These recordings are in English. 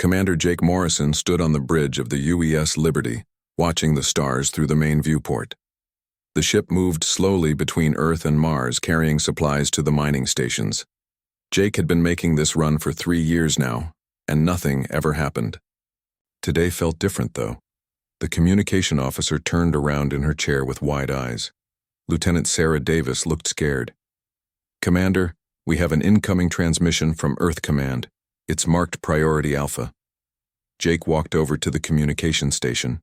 Commander Jake Morrison stood on the bridge of the UES Liberty, watching the stars through the main viewport. The ship moved slowly between Earth and Mars, carrying supplies to the mining stations. Jake had been making this run for 3 years now, and nothing ever happened. Today felt different, though. The communication officer turned around in her chair with wide eyes. Lieutenant Sarah Davis looked scared. "Commander, we have an incoming transmission from Earth Command. It's marked Priority Alpha." Jake walked over to the communication station.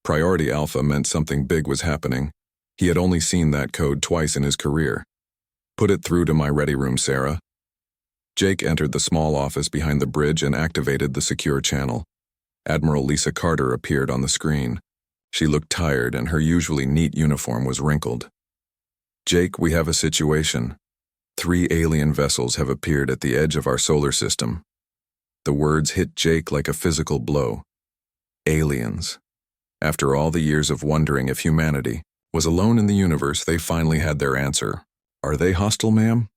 Priority Alpha meant something big was happening. He had only seen that code twice in his career. "Put it through to my ready room, Sarah." Jake entered the small office behind the bridge and activated the secure channel. Admiral Lisa Carter appeared on the screen. She looked tired and her usually neat uniform was wrinkled. "Jake, we have a situation. 3 alien vessels have appeared at the edge of our solar system." The words hit Jake like a physical blow. Aliens. After all the years of wondering if humanity was alone in the universe, they finally had their answer. "Are they hostile, ma'am?"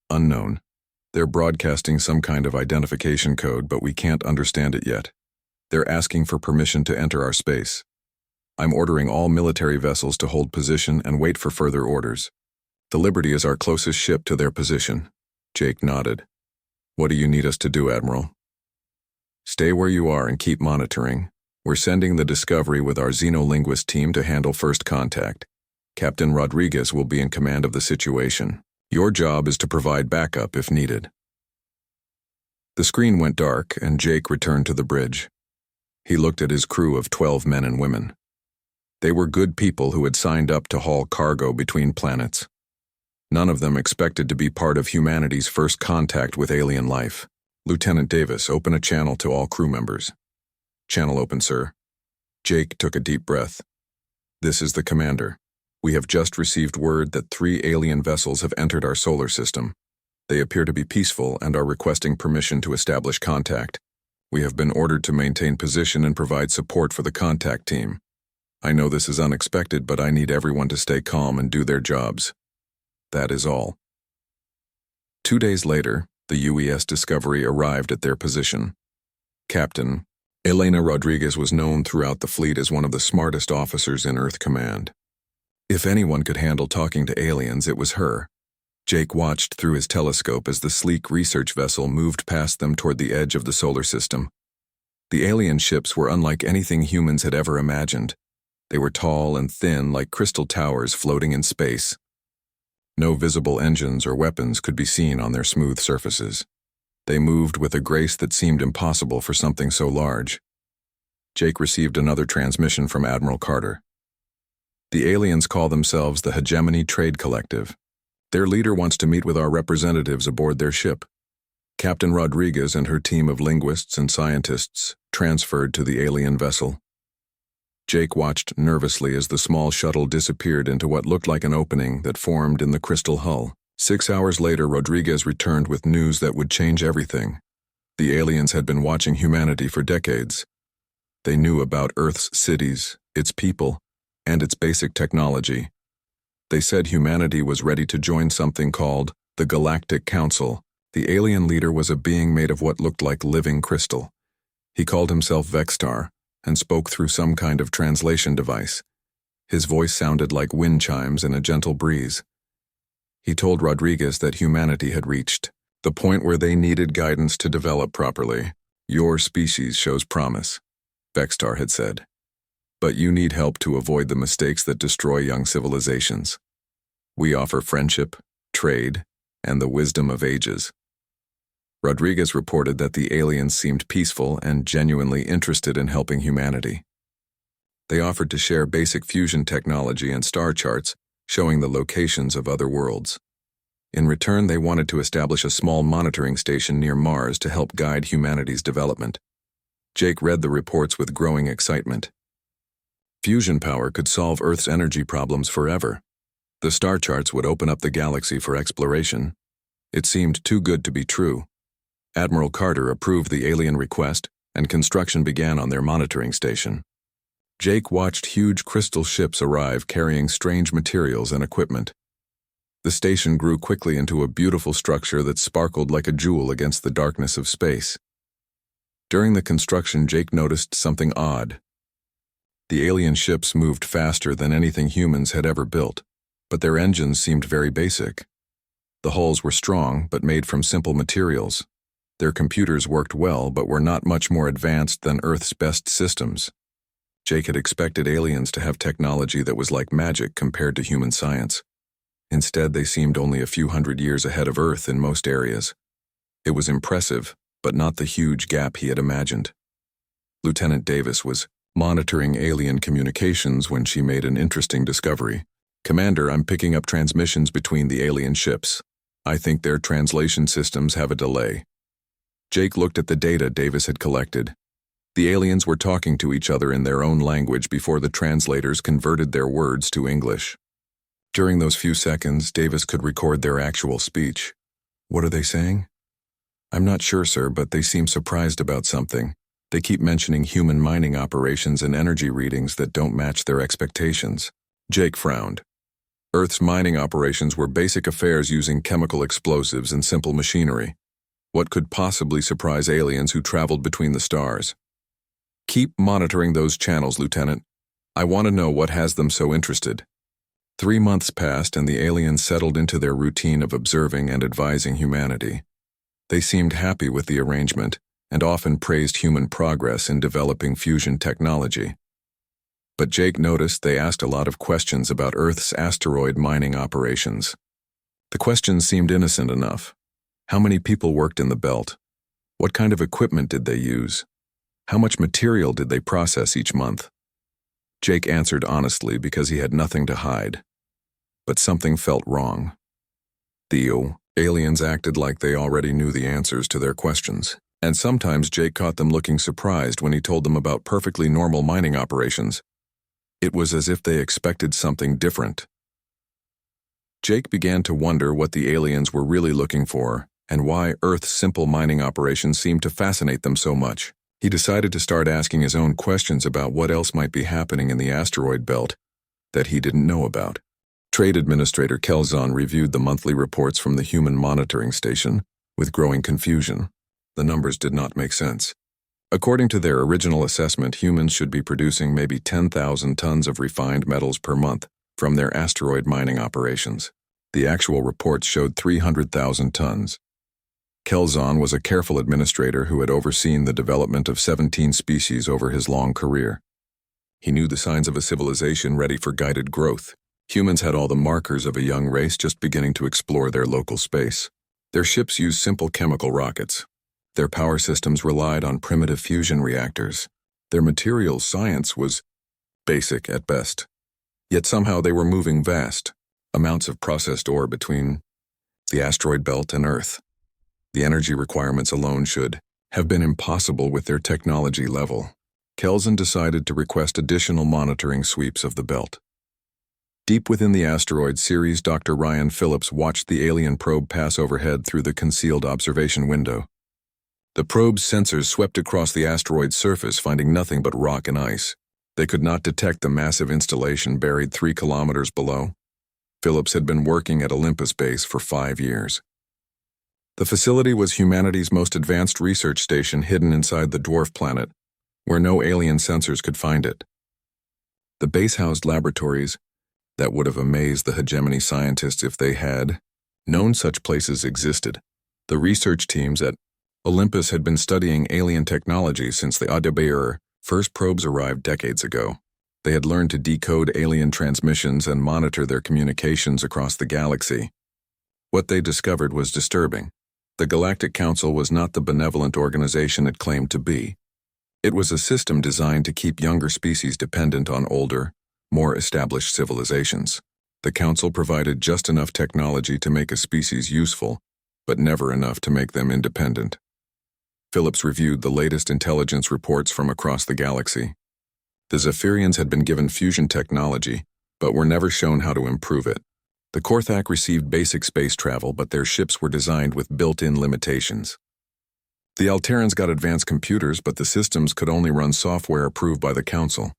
"Unknown. They're broadcasting some kind of identification code, but we can't understand it yet. They're asking for permission to enter our space. I'm ordering all military vessels to hold position and wait for further orders. The Liberty is our closest ship to their position." Jake nodded. "What do you need us to do, Admiral?" "Stay where you are and keep monitoring. We're sending the Discovery with our xenolinguist team to handle first contact. Captain Rodriguez will be in command of the situation. Your job is to provide backup if needed." The screen went dark and Jake returned to the bridge. He looked at his crew of 12 men and women. They were good people who had signed up to haul cargo between planets. None of them expected to be part of humanity's first contact with alien life. "Lieutenant Davis, open a channel to all crew members." "Channel open, sir." Jake took a deep breath. "This is the commander. We have just received word that 3 alien vessels have entered our solar system. They appear to be peaceful and are requesting permission to establish contact. We have been ordered to maintain position and provide support for the contact team. I know this is unexpected, but I need everyone to stay calm and do their jobs. That is all." 2 days later, the UES Discovery arrived at their position. Captain Elena Rodriguez was known throughout the fleet as one of the smartest officers in Earth Command. If anyone could handle talking to aliens, it was her. Jake watched through his telescope as the sleek research vessel moved past them toward the edge of the solar system. The alien ships were unlike anything humans had ever imagined. They were tall and thin, like crystal towers floating in space. No visible engines or weapons could be seen on their smooth surfaces. They moved with a grace that seemed impossible for something so large. Jake received another transmission from Admiral Carter. "The aliens call themselves the Hegemony Trade Collective. Their leader wants to meet with our representatives aboard their ship." Captain Rodriguez and her team of linguists and scientists transferred to the alien vessel. Jake watched nervously as the small shuttle disappeared into what looked like an opening that formed in the crystal hull. 6 hours later, Rodriguez returned with news that would change everything. The aliens had been watching humanity for decades. They knew about Earth's cities, its people, and its basic technology. They said humanity was ready to join something called the Galactic Council. The alien leader was a being made of what looked like living crystal. He called himself Vextar and spoke through some kind of translation device. His voice sounded like wind chimes in a gentle breeze. He told Rodriguez that humanity had reached the point where they needed guidance to develop properly. "Your species shows promise," Vextar had said. "But you need help to avoid the mistakes that destroy young civilizations. We offer friendship, trade, and the wisdom of ages." Rodriguez reported that the aliens seemed peaceful and genuinely interested in helping humanity. They offered to share basic fusion technology and star charts showing the locations of other worlds. In return, they wanted to establish a small monitoring station near Mars to help guide humanity's development. Jake read the reports with growing excitement. Fusion power could solve Earth's energy problems forever. The star charts would open up the galaxy for exploration. It seemed too good to be true. Admiral Carter approved the alien request, and construction began on their monitoring station. Jake watched huge crystal ships arrive carrying strange materials and equipment. The station grew quickly into a beautiful structure that sparkled like a jewel against the darkness of space. During the construction, Jake noticed something odd. The alien ships moved faster than anything humans had ever built, but their engines seemed very basic. The hulls were strong, but made from simple materials. Their computers worked well, but were not much more advanced than Earth's best systems. Jake had expected aliens to have technology that was like magic compared to human science. Instead, they seemed only a few hundred years ahead of Earth in most areas. It was impressive, but not the huge gap he had imagined. Lieutenant Davis was monitoring alien communications when she made an interesting discovery. "Commander, I'm picking up transmissions between the alien ships. I think their translation systems have a delay." Jake looked at the data Davis had collected. The aliens were talking to each other in their own language before the translators converted their words to English. During those few seconds, Davis could record their actual speech. "What are they saying?" "I'm not sure, sir, but they seem surprised about something. They keep mentioning human mining operations and energy readings that don't match their expectations." Jake frowned. Earth's mining operations were basic affairs using chemical explosives and simple machinery. What could possibly surprise aliens who traveled between the stars? "Keep monitoring those channels, Lieutenant. I want to know what has them so interested." 3 months passed and the aliens settled into their routine of observing and advising humanity. They seemed happy with the arrangement and often praised human progress in developing fusion technology. But Jake noticed they asked a lot of questions about Earth's asteroid mining operations. The questions seemed innocent enough. How many people worked in the belt? What kind of equipment did they use? How much material did they process each month? Jake answered honestly because he had nothing to hide. But something felt wrong. The aliens acted like they already knew the answers to their questions. And sometimes Jake caught them looking surprised when he told them about perfectly normal mining operations. It was as if they expected something different. Jake began to wonder what the aliens were really looking for and why Earth's simple mining operations seemed to fascinate them so much. He decided to start asking his own questions about what else might be happening in the asteroid belt that he didn't know about. Trade Administrator Kelzon reviewed the monthly reports from the Human Monitoring Station with growing confusion. The numbers did not make sense. According to their original assessment, humans should be producing maybe 10,000 tons of refined metals per month from their asteroid mining operations. The actual reports showed 300,000 tons. Kelzon was a careful administrator who had overseen the development of 17 species over his long career. He knew the signs of a civilization ready for guided growth. Humans had all the markers of a young race just beginning to explore their local space. Their ships used simple chemical rockets. Their power systems relied on primitive fusion reactors. Their materials science was basic at best. Yet somehow they were moving vast amounts of processed ore between the asteroid belt and Earth. The energy requirements alone should have been impossible with their technology level. Kelzon decided to request additional monitoring sweeps of the belt. Deep within the asteroid series, Dr. Ryan Phillips watched the alien probe pass overhead through the concealed observation window. The probe's sensors swept across the asteroid's surface, finding nothing but rock and ice. They could not detect the massive installation buried 3 kilometers below. Phillips had been working at Olympus Base for 5 years. The facility was humanity's most advanced research station hidden inside the dwarf planet, where no alien sensors could find it. The base housed laboratories that would have amazed the hegemony scientists if they had known such places existed. The research teams at Olympus had been studying alien technology since the AudioBook first probes arrived decades ago. They had learned to decode alien transmissions and monitor their communications across the galaxy. What they discovered was disturbing. The Galactic Council was not the benevolent organization it claimed to be. It was a system designed to keep younger species dependent on older, more established civilizations. The Council provided just enough technology to make a species useful, but never enough to make them independent. Phillips reviewed the latest intelligence reports from across the galaxy. The Zephyrians had been given fusion technology, but were never shown how to improve it. The Korthak received basic space travel, but their ships were designed with built-in limitations. The Alterans got advanced computers, but the systems could only run software approved by the Council.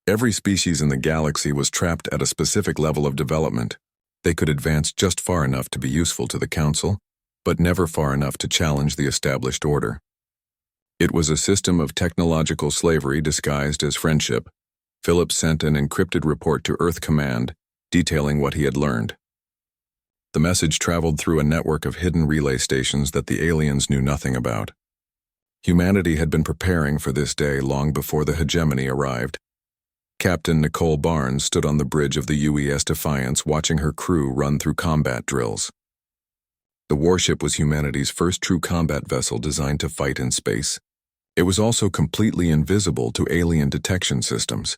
Every species in the galaxy was trapped at a specific level of development. They could advance just far enough to be useful to the Council, but never far enough to challenge the established order. It was a system of technological slavery disguised as friendship. Philip sent an encrypted report to Earth Command, detailing what he had learned. The message traveled through a network of hidden relay stations that the aliens knew nothing about. Humanity had been preparing for this day long before the hegemony arrived. Captain Nicole Barnes stood on the bridge of the UES Defiance watching her crew run through combat drills. The warship was humanity's first true combat vessel designed to fight in space. It was also completely invisible to alien detection systems.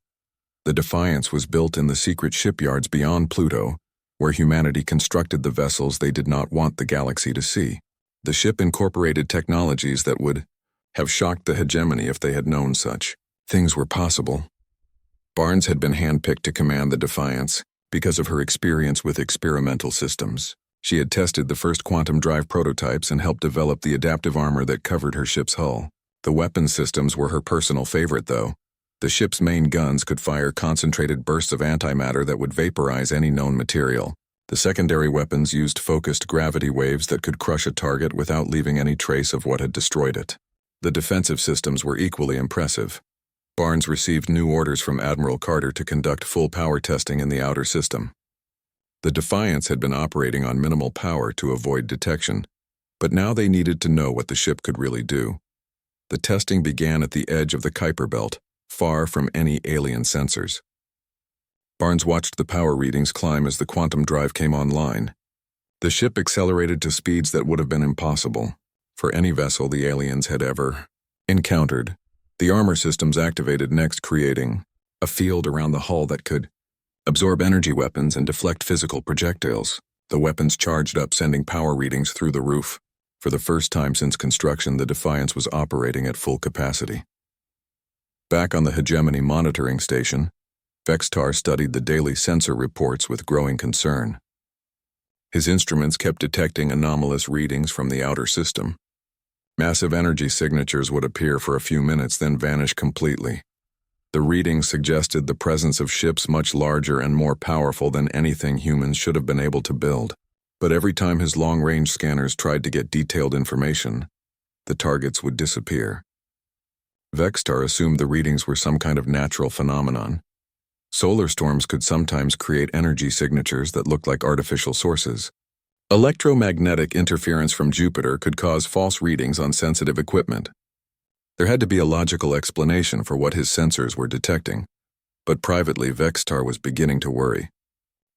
The Defiance was built in the secret shipyards beyond Pluto, where humanity constructed the vessels they did not want the galaxy to see. The ship incorporated technologies that would have shocked the hegemony if they had known such things were possible. Barnes had been handpicked to command the Defiance because of her experience with experimental systems. She had tested the first quantum drive prototypes and helped develop the adaptive armor that covered her ship's hull. The weapons systems were her personal favorite, though. The ship's main guns could fire concentrated bursts of antimatter that would vaporize any known material. The secondary weapons used focused gravity waves that could crush a target without leaving any trace of what had destroyed it. The defensive systems were equally impressive. Barnes received new orders from Admiral Carter to conduct full power testing in the outer system. The Defiance had been operating on minimal power to avoid detection, but now they needed to know what the ship could really do. The testing began at the edge of the Kuiper Belt, far from any alien sensors. Barnes watched the power readings climb as the quantum drive came online. The ship accelerated to speeds that would have been impossible for any vessel the aliens had ever encountered. The armor systems activated next, creating a field around the hull that could absorb energy weapons and deflect physical projectiles. The weapons charged up, sending power readings through the roof. For the first time since construction, the Defiance was operating at full capacity. Back on the hegemony monitoring station, Vextar studied the daily sensor reports with growing concern. His instruments kept detecting anomalous readings from the outer system. Massive energy signatures would appear for a few minutes, then vanish completely. The readings suggested the presence of ships much larger and more powerful than anything humans should have been able to build. But every time his long-range scanners tried to get detailed information, the targets would disappear. Vextar assumed the readings were some kind of natural phenomenon. Solar storms could sometimes create energy signatures that looked like artificial sources. Electromagnetic interference from Jupiter could cause false readings on sensitive equipment. There had to be a logical explanation for what his sensors were detecting, but privately Vextar was beginning to worry.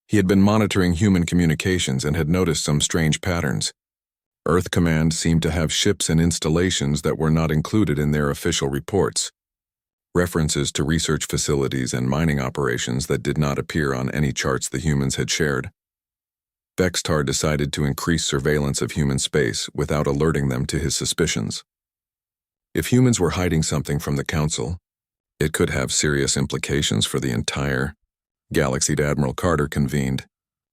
He had been monitoring human communications and had noticed some strange patterns. Earth Command seemed to have ships and installations that were not included in their official reports. References to research facilities and mining operations that did not appear on any charts the humans had shared. Vextar decided to increase surveillance of human space without alerting them to his suspicions. If humans were hiding something from the Council, it could have serious implications for the entire galaxy. Admiral Carter convened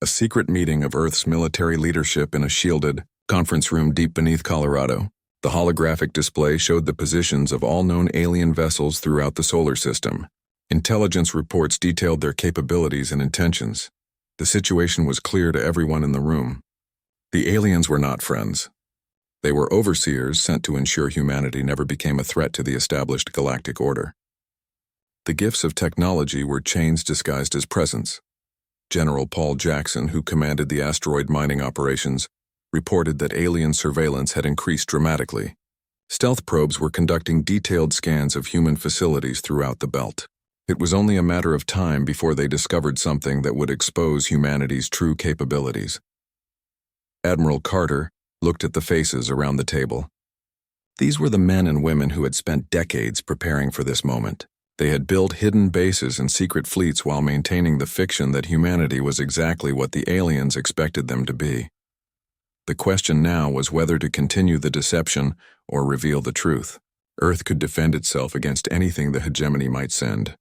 a secret meeting of Earth's military leadership in a shielded conference room deep beneath Colorado. The holographic display showed the positions of all known alien vessels throughout the solar system. Intelligence reports detailed their capabilities and intentions. The situation was clear to everyone in the room. The aliens were not friends. They were overseers sent to ensure humanity never became a threat to the established galactic order. The gifts of technology were chains disguised as presents. General Paul Jackson, who commanded the asteroid mining operations, reported that alien surveillance had increased dramatically. Stealth probes were conducting detailed scans of human facilities throughout the belt. It was only a matter of time before they discovered something that would expose humanity's true capabilities. Admiral Carter looked at the faces around the table. These were the men and women who had spent decades preparing for this moment. They had built hidden bases and secret fleets while maintaining the fiction that humanity was exactly what the aliens expected them to be. The question now was whether to continue the deception or reveal the truth. Earth could defend itself against anything the hegemony might send.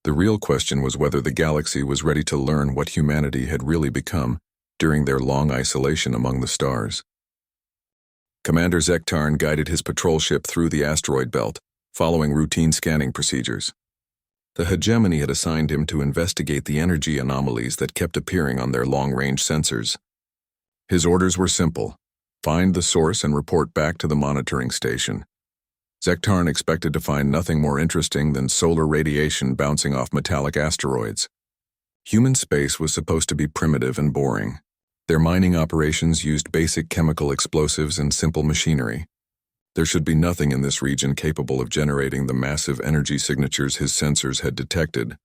The real question was whether the galaxy was ready to learn what humanity had really become during their long isolation among the stars. Commander Zektarn guided his patrol ship through the asteroid belt, following routine scanning procedures. The hegemony had assigned him to investigate the energy anomalies that kept appearing on their long-range sensors. His orders were simple: find the source and report back to the monitoring station. Zektarn expected to find nothing more interesting than solar radiation bouncing off metallic asteroids. Human space was supposed to be primitive and boring. Their mining operations used basic chemical explosives and simple machinery. There should be nothing in this region capable of generating the massive energy signatures his sensors had detected.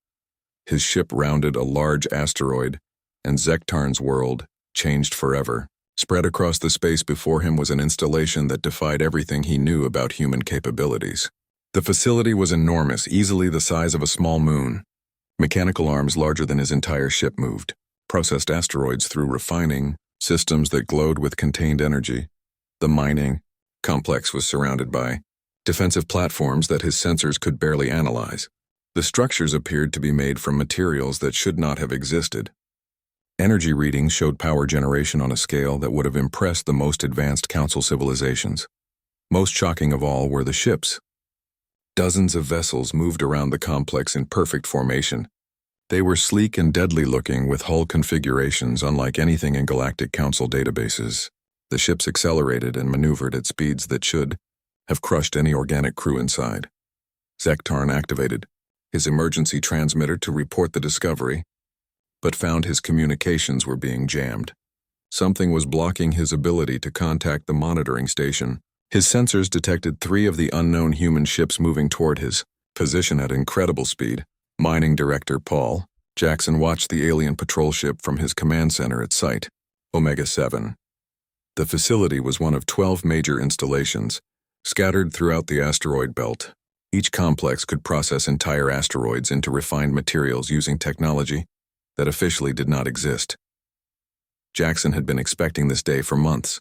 His ship rounded a large asteroid, and Zektarn's world changed forever. Spread across the space before him was an installation that defied everything he knew about human capabilities. The facility was enormous, easily the size of a small moon. Mechanical arms larger than his entire ship moved, processed asteroids through refining systems that glowed with contained energy. The mining complex was surrounded by defensive platforms that his sensors could barely analyze. The structures appeared to be made from materials that should not have existed. Energy readings showed power generation on a scale that would have impressed the most advanced Council civilizations. Most shocking of all were the ships. Dozens of vessels moved around the complex in perfect formation. They were sleek and deadly-looking with hull configurations unlike anything in Galactic Council databases. The ships accelerated and maneuvered at speeds that should have crushed any organic crew inside. Zektarn activated his emergency transmitter to report the discovery, but found his communications were being jammed. Something was blocking his ability to contact the monitoring station. His sensors detected 3 of the unknown human ships moving toward his position at incredible speed. Mining Director Paul Jackson watched the alien patrol ship from his command center at Site Omega-7. The facility was one of 12 major installations, scattered throughout the asteroid belt. Each complex could process entire asteroids into refined materials using technology that officially did not exist. Jackson had been expecting this day for months.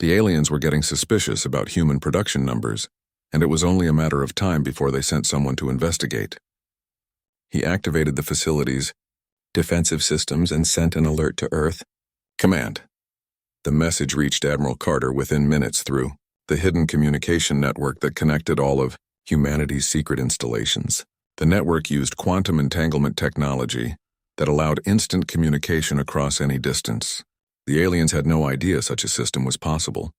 The aliens were getting suspicious about human production numbers, and it was only a matter of time before they sent someone to investigate. He activated the facility's defensive systems and sent an alert to Earth Command. The message reached Admiral Carter within minutes through the hidden communication network that connected all of humanity's secret installations. The network used quantum entanglement technology that allowed instant communication across any distance. The aliens had no idea such a system was possible.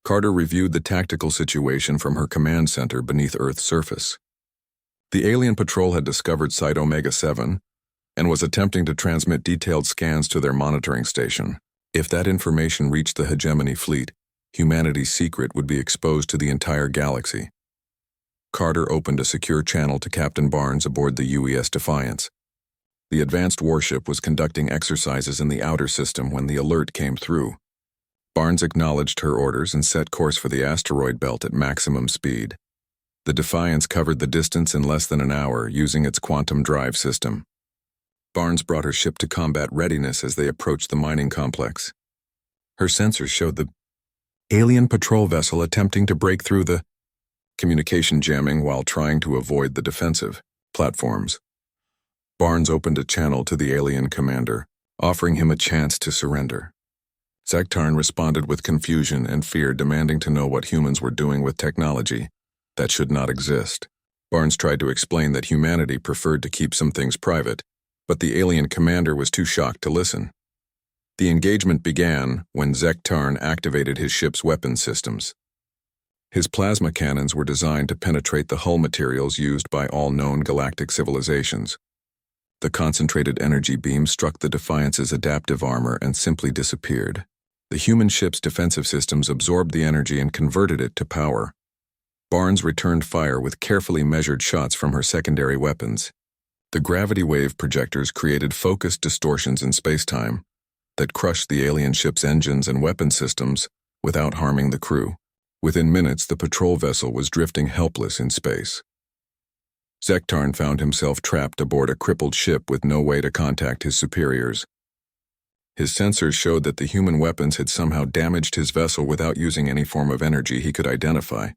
Carter reviewed the tactical situation from her command center beneath Earth's surface. The alien patrol had discovered Site Omega-7 and was attempting to transmit detailed scans to their monitoring station. If that information reached the hegemony fleet, humanity's secret would be exposed to the entire galaxy. Carter opened a secure channel to Captain Barnes aboard the UES Defiance. The advanced warship was conducting exercises in the outer system when the alert came through. Barnes acknowledged her orders and set course for the asteroid belt at maximum speed. The Defiance covered the distance in less than an hour using its quantum drive system. Barnes brought her ship to combat readiness as they approached the mining complex. Her sensors showed the alien patrol vessel attempting to break through the communication jamming while trying to avoid the defensive platforms. Barnes opened a channel to the alien commander, offering him a chance to surrender. Zektarn responded with confusion and fear, demanding to know what humans were doing with technology that should not exist. Barnes tried to explain that humanity preferred to keep some things private, but the alien commander was too shocked to listen. The engagement began when Zektarn activated his ship's weapon systems. His plasma cannons were designed to penetrate the hull materials used by all known galactic civilizations. The concentrated energy beam struck the Defiance's adaptive armor and simply disappeared. The human ship's defensive systems absorbed the energy and converted it to power. Barnes returned fire with carefully measured shots from her secondary weapons. The gravity wave projectors created focused distortions in spacetime that crushed the alien ship's engines and weapon systems without harming the crew. Within minutes, the patrol vessel was drifting helpless in space. Zektarn found himself trapped aboard a crippled ship with no way to contact his superiors. His sensors showed that the human weapons had somehow damaged his vessel without using any form of energy he could identify.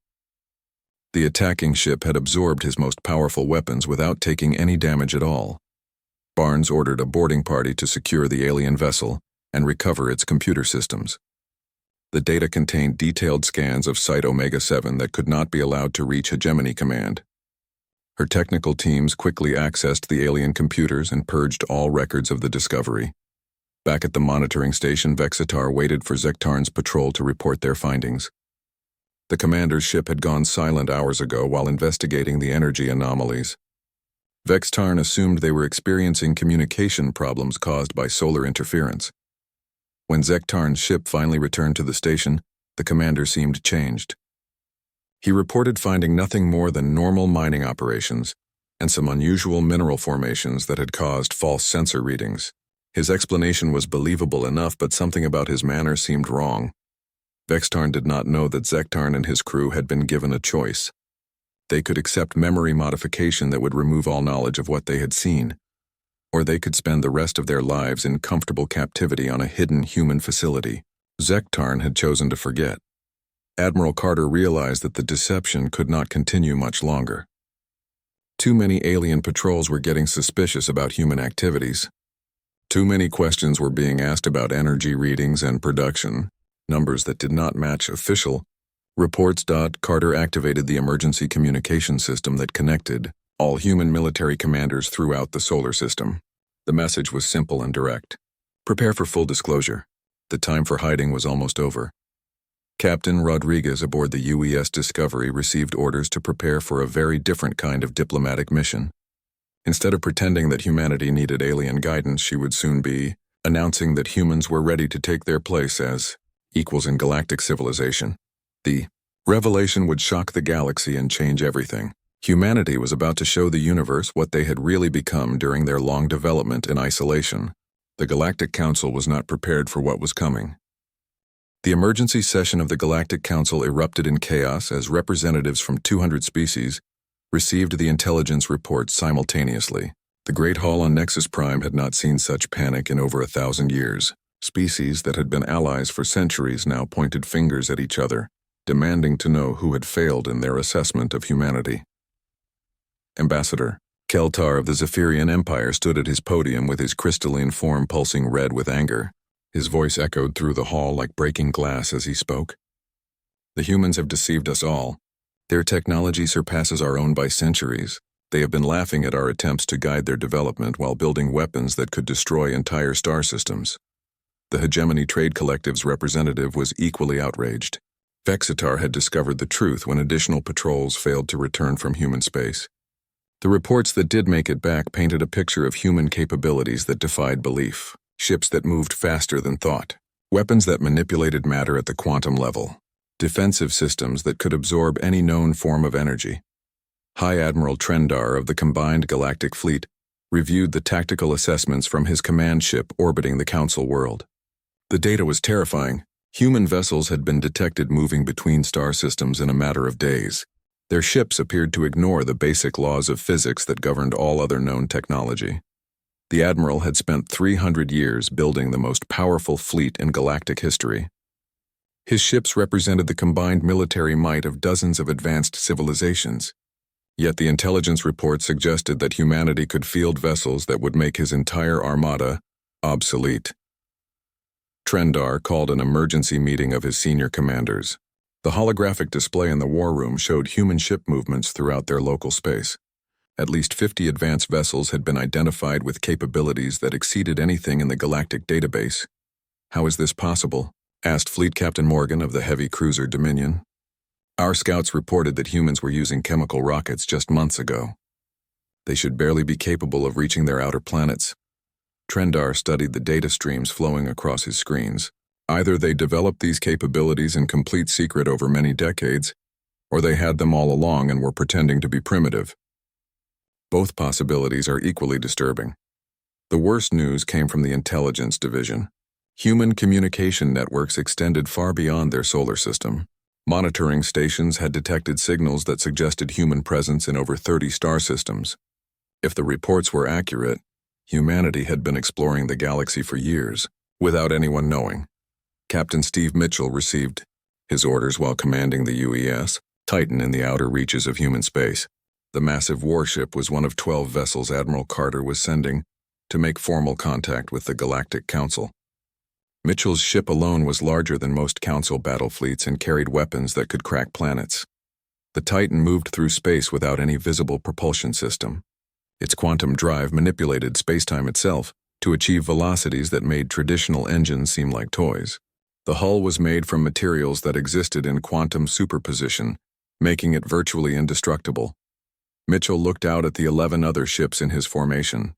The attacking ship had absorbed his most powerful weapons without taking any damage at all. Barnes ordered a boarding party to secure the alien vessel and recover its computer systems. The data contained detailed scans of Site Omega-7 that could not be allowed to reach Hegemony Command. Her technical teams quickly accessed the alien computers and purged all records of the discovery. Back at the monitoring station, Vexitar waited for Zektarn's patrol to report their findings. The commander's ship had gone silent hours ago while investigating the energy anomalies. Vextarn assumed they were experiencing communication problems caused by solar interference. When Zektarn's ship finally returned to the station, the commander seemed changed. He reported finding nothing more than normal mining operations and some unusual mineral formations that had caused false sensor readings. His explanation was believable enough, but something about his manner seemed wrong. Vextarn did not know that Zektarn and his crew had been given a choice. They could accept memory modification that would remove all knowledge of what they had seen, or they could spend the rest of their lives in comfortable captivity on a hidden human facility. Zektarn had chosen to forget. Admiral Carter realized that the deception could not continue much longer. Too many alien patrols were getting suspicious about human activities. Too many questions were being asked about energy readings and production, numbers that did not match official reports. Carter activated the emergency communication system that connected all human military commanders throughout the solar system. The message was simple and direct. Prepare for full disclosure. The time for hiding was almost over. Captain Rodriguez aboard the UES Discovery received orders to prepare for a very different kind of diplomatic mission. Instead of pretending that humanity needed alien guidance, she would soon be announcing that humans were ready to take their place as equals in galactic civilization. The revelation would shock the galaxy and change everything. Humanity was about to show the universe what they had really become during their long development in isolation. The Galactic Council was not prepared for what was coming. The emergency session of the Galactic Council erupted in chaos as representatives from 200 species received the intelligence reports simultaneously. The Great Hall on Nexus Prime had not seen such panic in over 1,000 years. Species that had been allies for centuries now pointed fingers at each other, demanding to know who had failed in their assessment of humanity. Ambassador Keltar of the Zephyrian Empire stood at his podium with his crystalline form pulsing red with anger. His voice echoed through the hall like breaking glass as he spoke. The humans have deceived us all. Their technology surpasses our own by centuries. They have been laughing at our attempts to guide their development while building weapons that could destroy entire star systems. The Hegemony Trade Collective's representative was equally outraged. Vexitar had discovered the truth when additional patrols failed to return from human space. The reports that did make it back painted a picture of human capabilities that defied belief. Ships that moved faster than thought. Weapons that manipulated matter at the quantum level. Defensive systems that could absorb any known form of energy. High Admiral Trendar of the Combined Galactic Fleet reviewed the tactical assessments from his command ship orbiting the Council world. The data was terrifying. Human vessels had been detected moving between star systems in a matter of days. Their ships appeared to ignore the basic laws of physics that governed all other known technology. The Admiral had spent 300 years building the most powerful fleet in galactic history. His ships represented the combined military might of dozens of advanced civilizations. Yet the intelligence report suggested that humanity could field vessels that would make his entire armada obsolete. Trendar called an emergency meeting of his senior commanders. The holographic display in the war room showed human ship movements throughout their local space. At least 50 advanced vessels had been identified with capabilities that exceeded anything in the galactic database. How is this possible? Asked Fleet Captain Morgan of the heavy cruiser Dominion. Our scouts reported that humans were using chemical rockets just months ago. They should barely be capable of reaching their outer planets. Trendar studied the data streams flowing across his screens. Either they developed these capabilities in complete secret over many decades, or they had them all along and were pretending to be primitive. Both possibilities are equally disturbing. The worst news came from the intelligence division. Human communication networks extended far beyond their solar system. Monitoring stations had detected signals that suggested human presence in over 30 star systems. If the reports were accurate, humanity had been exploring the galaxy for years, without anyone knowing. Captain Steve Mitchell received his orders while commanding the UES Titan in the outer reaches of human space. The massive warship was one of 12 vessels Admiral Carter was sending to make formal contact with the Galactic Council. Mitchell's ship alone was larger than most Council battle fleets and carried weapons that could crack planets. The Titan moved through space without any visible propulsion system. Its quantum drive manipulated spacetime itself to achieve velocities that made traditional engines seem like toys. The hull was made from materials that existed in quantum superposition, making it virtually indestructible. Mitchell looked out at the 11 other ships in his formation.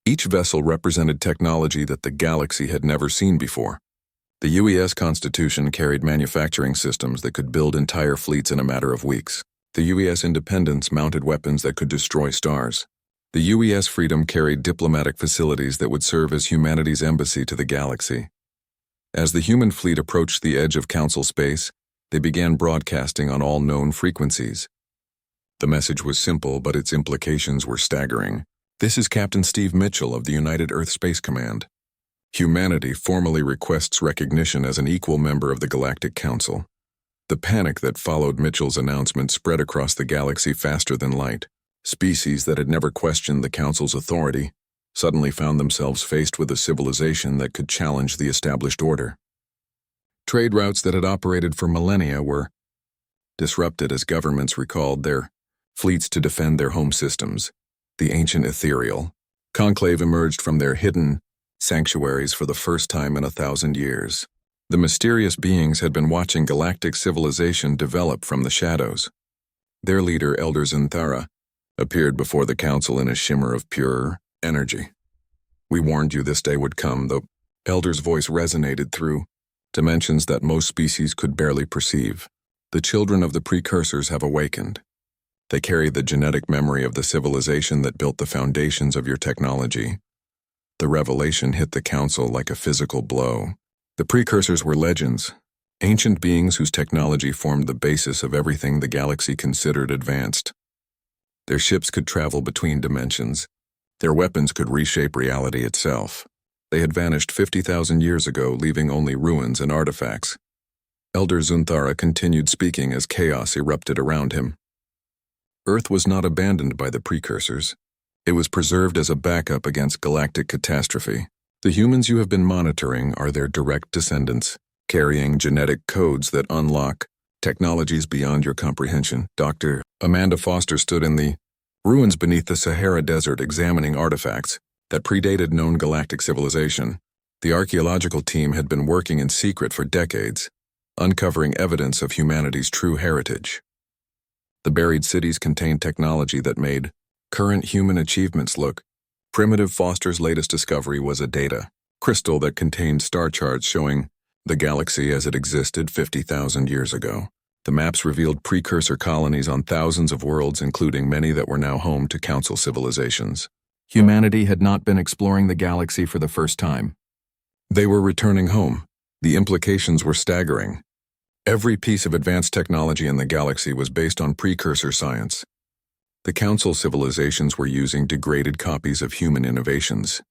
Each vessel represented technology that the galaxy had never seen before. The UES Constitution carried manufacturing systems that could build entire fleets in a matter of weeks. The UES Independence mounted weapons that could destroy stars. The UES Freedom carried diplomatic facilities that would serve as humanity's embassy to the galaxy. As the human fleet approached the edge of Council space, they began broadcasting on all known frequencies. The message was simple, but its implications were staggering. This is Captain Steve Mitchell of the United Earth Space Command. Humanity formally requests recognition as an equal member of the Galactic Council. The panic that followed Mitchell's announcement spread across the galaxy faster than light. Species that had never questioned the Council's authority suddenly found themselves faced with a civilization that could challenge the established order. Trade routes that had operated for millennia were disrupted as governments recalled their fleets to defend their home systems. The ancient ethereal conclave emerged from their hidden sanctuaries for the first time in 1,000 years. The mysterious beings had been watching galactic civilization develop from the shadows. Their leader, Elder Zinthara, appeared before the council in a shimmer of pure energy. "We warned you this day would come," the Elder's voice resonated through dimensions that most species could barely perceive. "The children of the precursors have awakened. They carry the genetic memory of the civilization that built the foundations of your technology." The revelation hit the council like a physical blow. The precursors were legends, ancient beings whose technology formed the basis of everything the galaxy considered advanced. Their ships could travel between dimensions. Their weapons could reshape reality itself. They had vanished 50,000 years ago, leaving only ruins and artifacts. Elder Zunthara continued speaking as chaos erupted around him. Earth was not abandoned by the precursors. It was preserved as a backup against galactic catastrophe. The humans you have been monitoring are their direct descendants, carrying genetic codes that unlock technologies beyond your comprehension. Dr. Amanda Foster stood in the ruins beneath the Sahara Desert examining artifacts that predated known galactic civilization. The archaeological team had been working in secret for decades, uncovering evidence of humanity's true heritage. The buried cities contained technology that made current human achievements look primitive. Foster's latest discovery was a data crystal that contained star charts showing the galaxy as it existed 50,000 years ago. The maps revealed precursor colonies on thousands of worlds, including many that were now home to Council civilizations. Humanity had not been exploring the galaxy for the first time. They were returning home. The implications were staggering. Every piece of advanced technology in the galaxy was based on precursor science. The Council civilizations were using degraded copies of human innovations.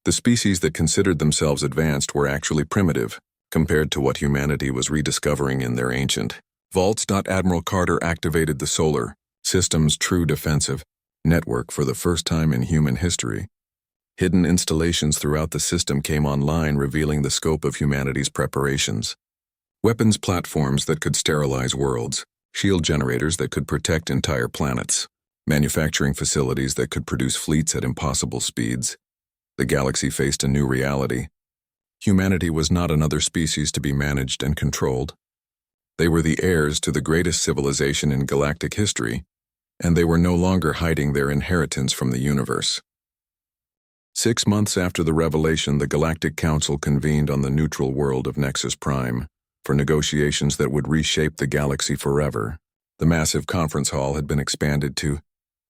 The species that considered themselves advanced were actually primitive, compared to what humanity was rediscovering in their ancient vaults. Admiral Carter activated the solar system's true defensive network for the first time in human history. Hidden installations throughout the system came online, revealing the scope of humanity's preparations. Weapons platforms that could sterilize worlds, shield generators that could protect entire planets, manufacturing facilities that could produce fleets at impossible speeds. The galaxy faced a new reality. Humanity was not another species to be managed and controlled. They were the heirs to the greatest civilization in galactic history, and they were no longer hiding their inheritance from the universe. 6 months after the revelation, the Galactic Council convened on the neutral world of Nexus Prime for negotiations that would reshape the galaxy forever. The massive conference hall had been expanded to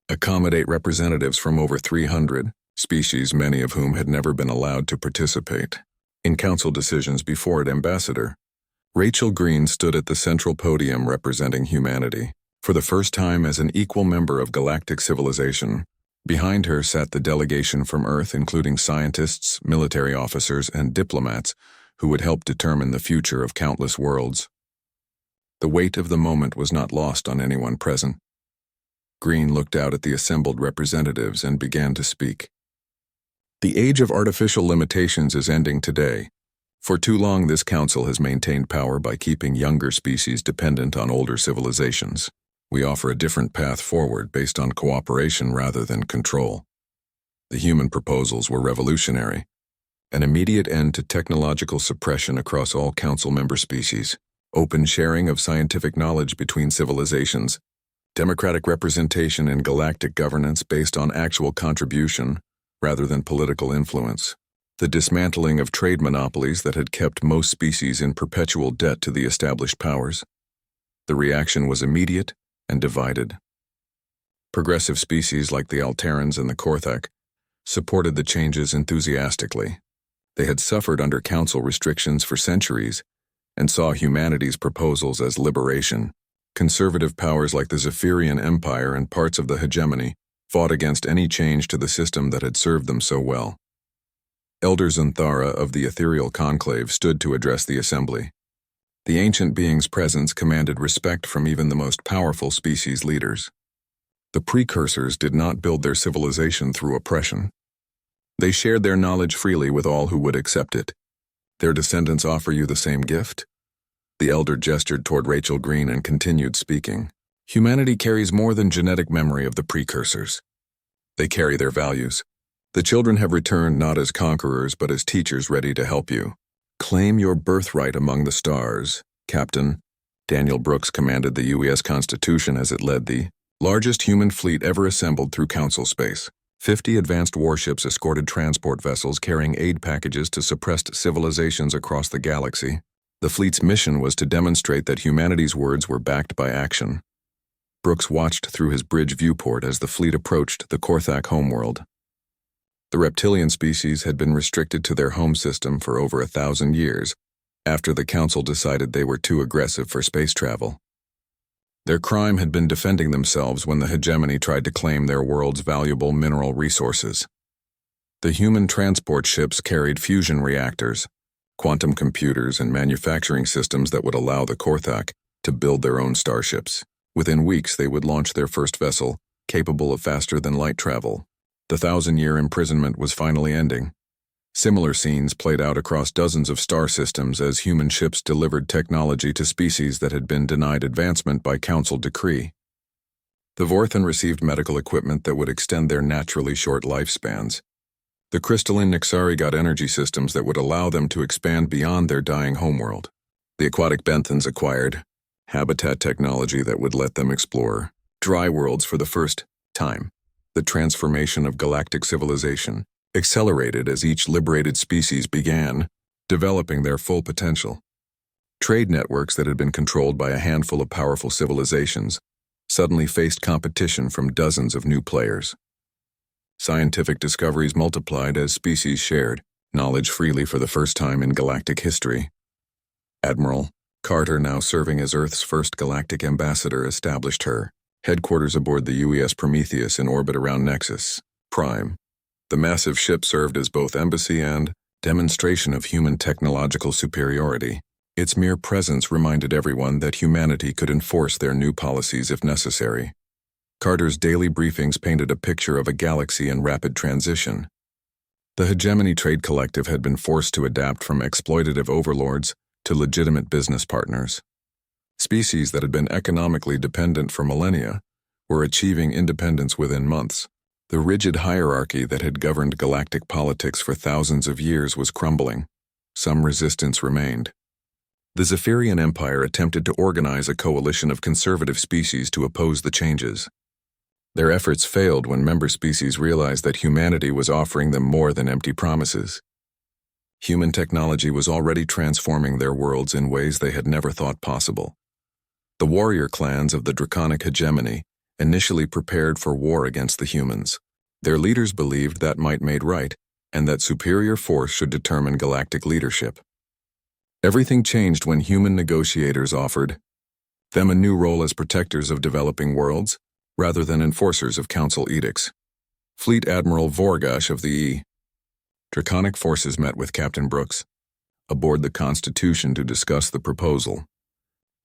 accommodate representatives from over 300 species, many of whom had never been allowed to participate in council decisions before it. Ambassador Rachel Green stood at the central podium representing humanity, for the first time as an equal member of galactic civilization. Behind her sat the delegation from Earth, including scientists, military officers, and diplomats who would help determine the future of countless worlds. The weight of the moment was not lost on anyone present. Green looked out at the assembled representatives and began to speak. "The age of artificial limitations is ending today. For too long, this council has maintained power by keeping younger species dependent on older civilizations. We offer a different path forward based on cooperation rather than control. The human proposals were revolutionary, An immediate end to technological suppression across all council member species. Open sharing of scientific knowledge between civilizations. Democratic representation in galactic governance based on actual contribution rather than political influence. The dismantling of trade monopolies that had kept most species in perpetual debt to the established powers. The reaction was immediate and divided. Progressive species like the Alterans and the Korthak supported the changes enthusiastically. They had suffered under council restrictions for centuries and saw humanity's proposals as liberation. Conservative powers like the Zephyrian Empire and parts of the hegemony fought against any change to the system that had served them so well. Elder Zunthara of the Ethereal Conclave stood to address the assembly. The ancient being's presence commanded respect from even the most powerful species leaders. The precursors did not build their civilization through oppression. They shared their knowledge freely with all who would accept it. Their descendants offer you the same gift? The elder gestured toward Rachel Green and continued speaking. Humanity carries more than genetic memory of the precursors. They carry their values. The children have returned not as conquerors but as teachers ready to help you. Claim your birthright among the stars, Captain. Daniel Brooks commanded the U.S. Constitution as it led the largest human fleet ever assembled through council space. 50 advanced warships escorted transport vessels carrying aid packages to suppressed civilizations across the galaxy. The fleet's mission was to demonstrate that humanity's words were backed by action. Brooks watched through his bridge viewport as the fleet approached the Korthak homeworld. The reptilian species had been restricted to their home system for over 1,000 years, after the council decided they were too aggressive for space travel. Their crime had been defending themselves when the hegemony tried to claim their world's valuable mineral resources. The human transport ships carried fusion reactors, quantum computers, and manufacturing systems that would allow the Korthak to build their own starships. Within weeks, they would launch their first vessel, capable of faster-than-light travel. The 1,000-year imprisonment was finally ending. Similar scenes played out across dozens of star systems as human ships delivered technology to species that had been denied advancement by council decree. The Vorthan received medical equipment that would extend their naturally short lifespans. The crystalline Nixari got energy systems that would allow them to expand beyond their dying homeworld. The aquatic Benthans acquired habitat technology that would let them explore dry worlds for the first time. The transformation of galactic civilization accelerated as each liberated species began developing their full potential. Trade networks that had been controlled by a handful of powerful civilizations suddenly faced competition from dozens of new players. Scientific discoveries multiplied as species shared knowledge freely for the first time in galactic history. Admiral Carter, now serving as Earth's first galactic ambassador, established her headquarters aboard the UES Prometheus in orbit around Nexus Prime. The massive ship served as both embassy and demonstration of human technological superiority. Its mere presence reminded everyone that humanity could enforce their new policies if necessary. Carter's daily briefings painted a picture of a galaxy in rapid transition. The Hegemony Trade Collective had been forced to adapt from exploitative overlords to legitimate business partners. Species that had been economically dependent for millennia were achieving independence within months. The rigid hierarchy that had governed galactic politics for thousands of years was crumbling. Some resistance remained. The Zephyrian Empire attempted to organize a coalition of conservative species to oppose the changes. Their efforts failed when member species realized that humanity was offering them more than empty promises. Human technology was already transforming their worlds in ways they had never thought possible. The warrior clans of the draconic hegemony initially prepared for war against the humans. Their leaders believed that might made right, and that superior force should determine galactic leadership. Everything changed when human negotiators offered them a new role as protectors of developing worlds, rather than enforcers of council edicts. Fleet Admiral Vorgash of the Draconic forces met with Captain Brooks aboard the Constitution to discuss the proposal.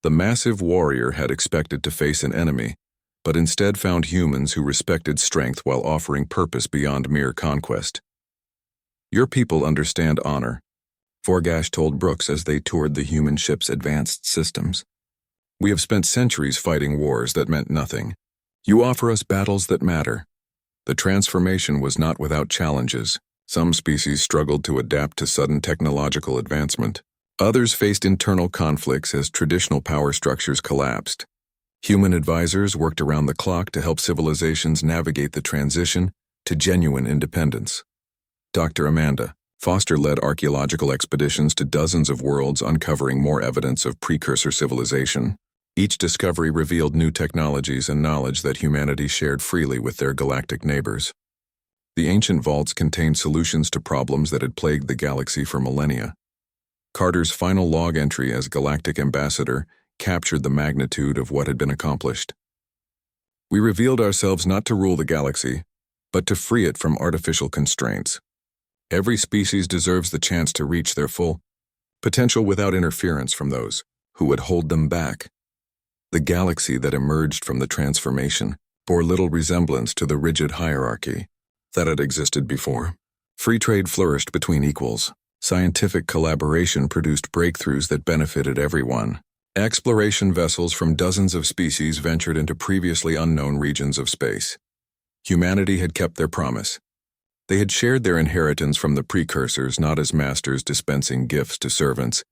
The massive warrior had expected to face an enemy, but instead found humans who respected strength while offering purpose beyond mere conquest. Your people understand honor, Vorgash told Brooks as they toured the human ship's advanced systems. We have spent centuries fighting wars that meant nothing. You offer us battles that matter. The transformation was not without challenges. Some species struggled to adapt to sudden technological advancement. Others faced internal conflicts as traditional power structures collapsed. Human advisors worked around the clock to help civilizations navigate the transition to genuine independence. Dr. Amanda Foster led archaeological expeditions to dozens of worlds, uncovering more evidence of precursor civilization. Each discovery revealed new technologies and knowledge that humanity shared freely with their galactic neighbors. The ancient vaults contained solutions to problems that had plagued the galaxy for millennia. Carter's final log entry as Galactic Ambassador captured the magnitude of what had been accomplished. We revealed ourselves not to rule the galaxy, but to free it from artificial constraints. Every species deserves the chance to reach their full potential without interference from those who would hold them back. The galaxy that emerged from the transformation bore little resemblance to the rigid hierarchy that had existed before. Free trade flourished between equals. Scientific collaboration produced breakthroughs that benefited everyone. Exploration vessels from dozens of species ventured into previously unknown regions of space. Humanity had kept their promise. They had shared their inheritance from the precursors not as masters dispensing gifts to servants,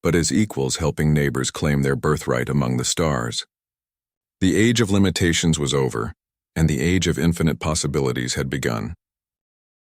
but as equals helping neighbors claim their birthright among the stars. The age of limitations was over, and the age of infinite possibilities had begun.